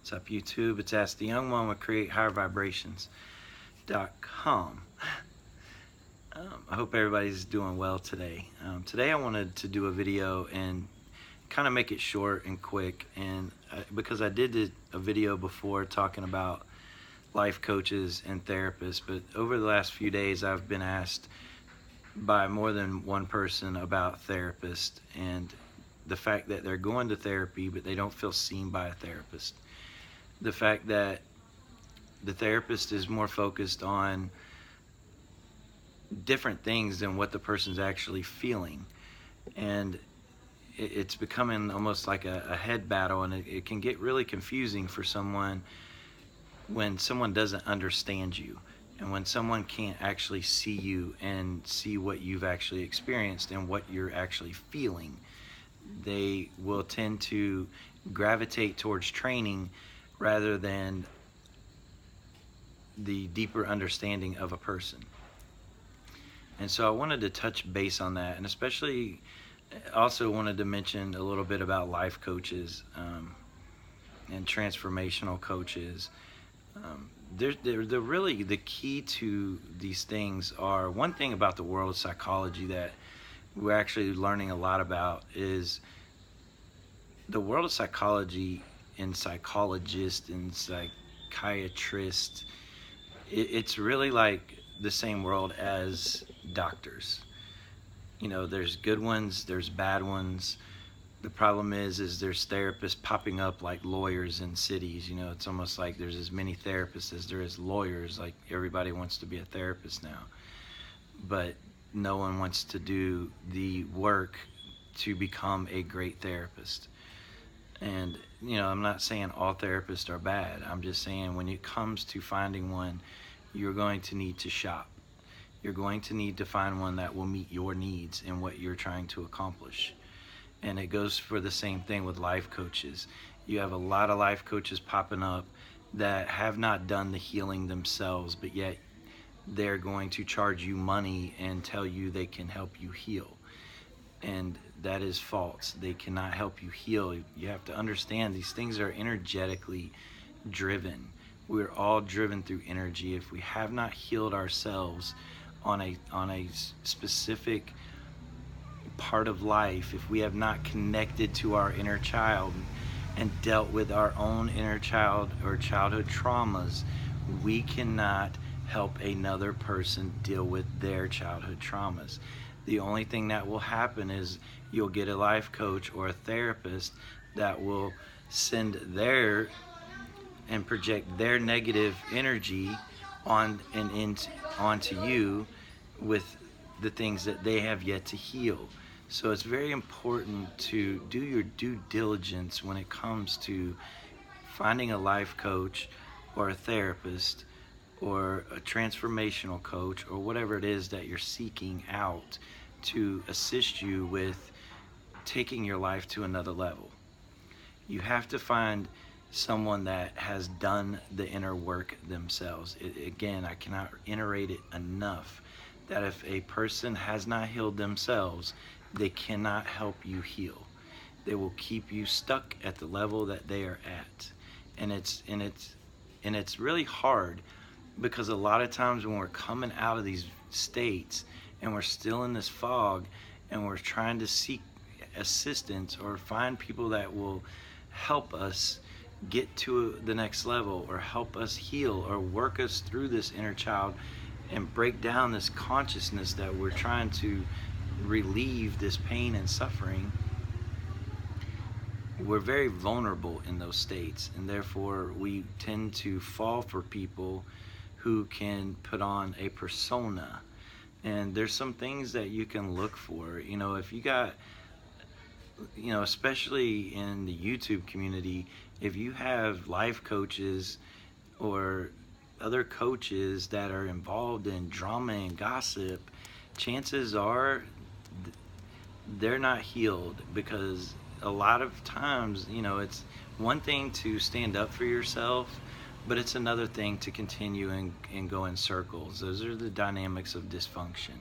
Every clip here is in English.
What's up, YouTube? It's Ask the Young One with CreateHigherVibrations.com. I hope everybody's doing well today. Today I wanted to do a video and kind of make it short and quick, and because I did a video before talking about life coaches and therapists, but over the last few days I've been asked by more than one person about therapists and the fact that they're going to therapy but they don't feel seen by a therapist. The fact that the therapist is more focused on different things than what the person's actually feeling, and it's becoming almost like a head battle, and it can get really confusing for someone when someone doesn't understand you and when someone can't actually see you and see what you've actually experienced and what you're actually feeling. They will tend to gravitate towards training rather than the deeper understanding of a person. And so I wanted to touch base on that, and especially also wanted to mention a little bit about life coaches and transformational coaches. They're really the key to these things are, one thing about the world of psychology that we're actually learning a lot about is the world of psychology and psychologists and psychiatrists. It's really like the same world as doctors. You know, there's good ones, there's bad ones. The problem is there's therapists popping up like lawyers in cities. You know, it's almost like there's as many therapists as there is lawyers. Like, everybody wants to be a therapist now, but no one wants to do the work to become a great therapist. And, you know, I'm not saying all therapists are bad. I'm just saying when it comes to finding one, you're going to need to shop. You're going to need to find one that will meet your needs and what you're trying to accomplish. And it goes for the same thing with life coaches. You have a lot of life coaches popping up that have not done the healing themselves, but yet they're going to charge you money and tell you they can help you heal. And that is false. They cannot help you heal. You have to understand these things are energetically driven. We're all driven through energy. If we have not healed ourselves on a specific part of life, if we have not connected to our inner child and dealt with our own inner child or childhood traumas, we cannot help another person deal with their childhood traumas. The only thing that will happen is you'll get a life coach or a therapist that will send their and project their negative energy onto you with the things that they have yet to heal. So it's very important to do your due diligence when it comes to finding a life coach or a therapist or a transformational coach or whatever it is that you're seeking out to assist you with taking your life to another level. You have to find someone that has done the inner work themselves. Again, I cannot iterate it enough that if a person has not healed themselves, they cannot help you heal. They will keep you stuck at the level that they are at. And it's really hard, because a lot of times when we're coming out of these states and we're still in this fog and we're trying to seek assistance or find people that will help us get to the next level or help us heal or work us through this inner child and break down this consciousness that we're trying to relieve this pain and suffering, we're very vulnerable in those states, and therefore we tend to fall for people who can put on a persona. And there's some things that you can look for. You know, if you got, you know, especially in the YouTube community, if you have life coaches or other coaches that are involved in drama and gossip, chances are they're not healed, because a lot of times, you know, it's one thing to stand up for yourself, but it's another thing to continue and go in circles. Those are the dynamics of dysfunction.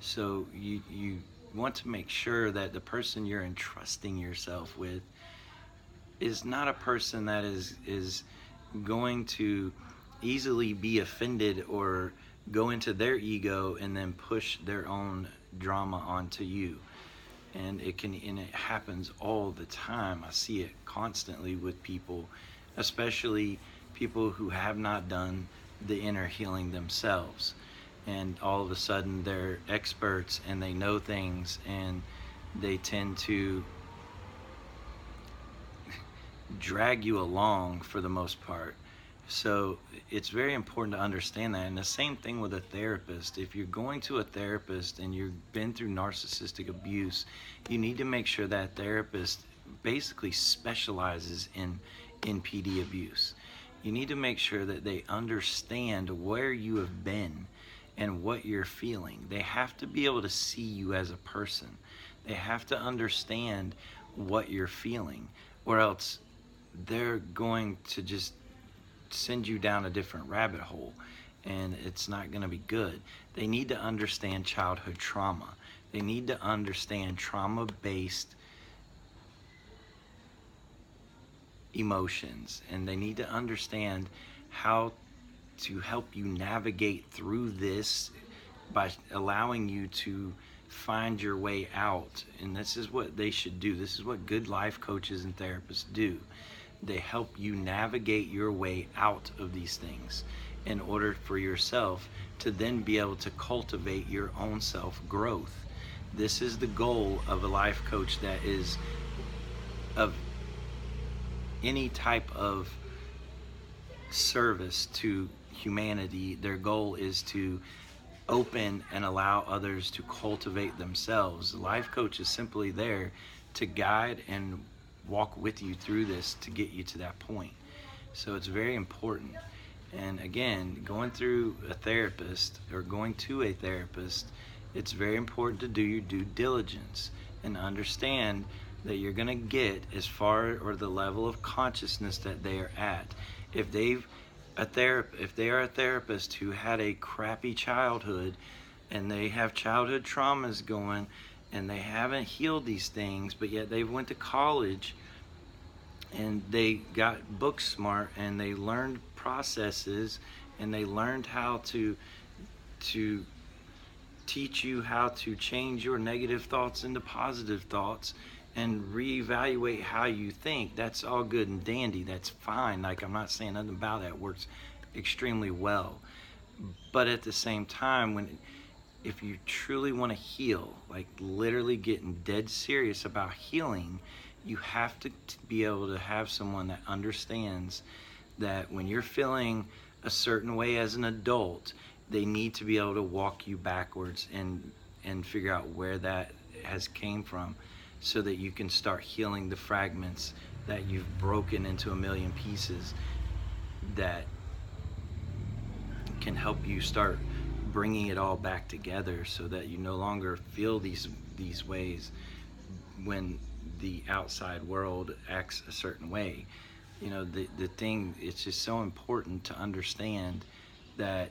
So you want to make sure that the person you're entrusting yourself with is not a person that is going to easily be offended or go into their ego and then push their own drama onto you. And it happens all the time. I see it constantly with people, especially people who have not done the inner healing themselves, and all of a sudden they're experts and they know things, and they tend to drag you along for the most part. So it's very important to understand that. And the same thing with a therapist. If you're going to a therapist and you've been through narcissistic abuse, you need to make sure that therapist basically specializes in PD abuse. You need to make sure that they understand where you have been and what you're feeling. They have to be able to see you as a person. They have to understand what you're feeling, or else they're going to just send you down a different rabbit hole, and it's not going to be good. They need to understand childhood trauma. They need to understand trauma-based emotions, and they need to understand how to help you navigate through this by allowing you to find your way out. And this is what they should do. This is what good life coaches and therapists do. They help you navigate your way out of these things in order for yourself to then be able to cultivate your own self-growth. This is the goal of a life coach that is of any type of service to humanity. Their goal is to open and allow others to cultivate themselves. The life coach is simply there to guide and walk with you through this to get you to that point. So it's very important. And again, going through a therapist or going to a therapist, it's very important to do your due diligence and understand that you're going to get as far or the level of consciousness that they are at. If they are a therapist who had a crappy childhood and they have childhood traumas going and they haven't healed these things, but yet they went to college and they got book smart and they learned processes and they learned how to teach you how to change your negative thoughts into positive thoughts and reevaluate how you think. That's all good and dandy. That's fine. Like, I'm not saying nothing about that. It works extremely well. But at the same time, if you truly want to heal, like literally getting dead serious about healing, you have to be able to have someone that understands that when you're feeling a certain way as an adult, they need to be able to walk you backwards and figure out where that has came from, so that you can start healing the fragments that you've broken into a million pieces that can help you start bringing it all back together, so that you no longer feel these ways when the outside world acts a certain way. You know, the thing, it's just so important to understand that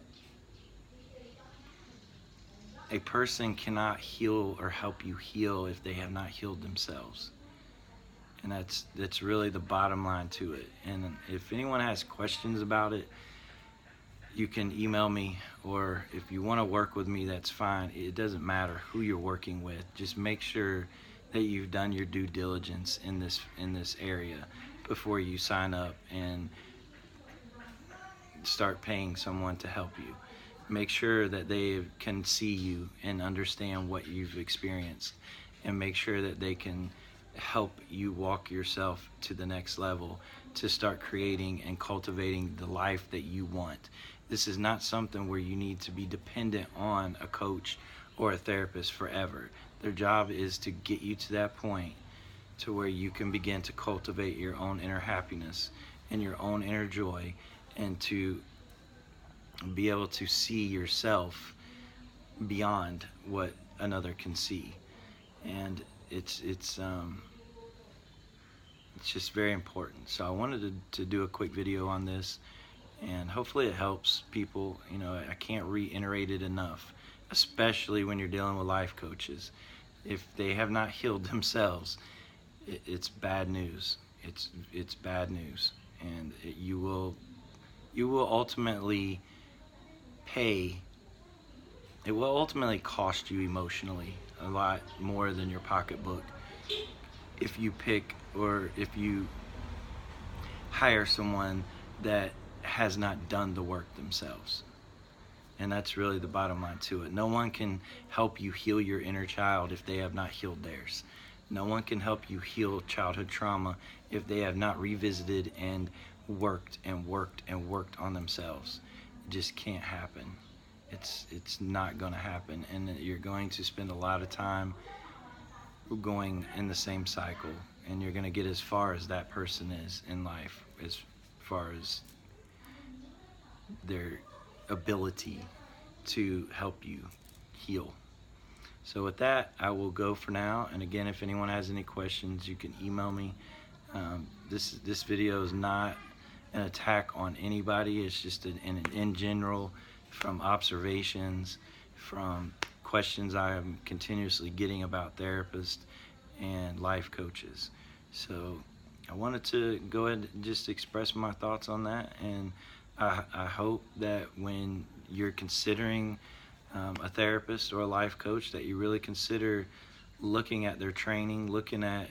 a person cannot heal or help you heal if they have not healed themselves. And that's really the bottom line to it. And if anyone has questions about it, you can email me, or if you want to work with me, that's fine. It doesn't matter who you're working with. Just make sure that you've done your due diligence in this area before you sign up and start paying someone to help you. Make sure that they can see you and understand what you've experienced, and make sure that they can help you walk yourself to the next level to start creating and cultivating the life that you want. This is not something where you need to be dependent on a coach or a therapist forever. Their job is to get you to that point to where you can begin to cultivate your own inner happiness and your own inner joy, and to be able to see yourself beyond what another can see. And it's just very important. So I wanted to do a quick video on this, and hopefully it helps people. You know, I can't reiterate it enough, especially when you're dealing with life coaches. If they have not healed themselves, it's bad news. it's bad news, and you will ultimately pay. It will ultimately cost you emotionally a lot more than your pocketbook if you pick, or if you hire someone that has not done the work themselves. And that's really the bottom line to it. No one can help you heal your inner child if they have not healed theirs. No one can help you heal childhood trauma if they have not revisited and worked and worked and worked on themselves. It just can't happen. It's not going to happen, and you're going to spend a lot of time going in the same cycle, and you're going to get as far as that person is in life, as far as their ability to help you heal. So with that, I will go for now. And again, if anyone has any questions, you can email me. This video is not an attack on anybody. It's just in general, from observations, from questions I am continuously getting about therapists and life coaches. So I wanted to go ahead and just express my thoughts on that, and I hope that when you're considering a therapist or a life coach, that you really consider looking at their training, looking at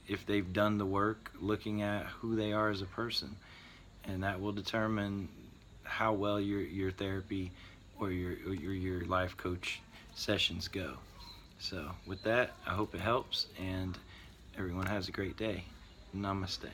if they've done the work, looking at who they are as a person, and that will determine how well your therapy or your life coach sessions go. So with that, I hope it helps, and everyone has a great day. Namaste.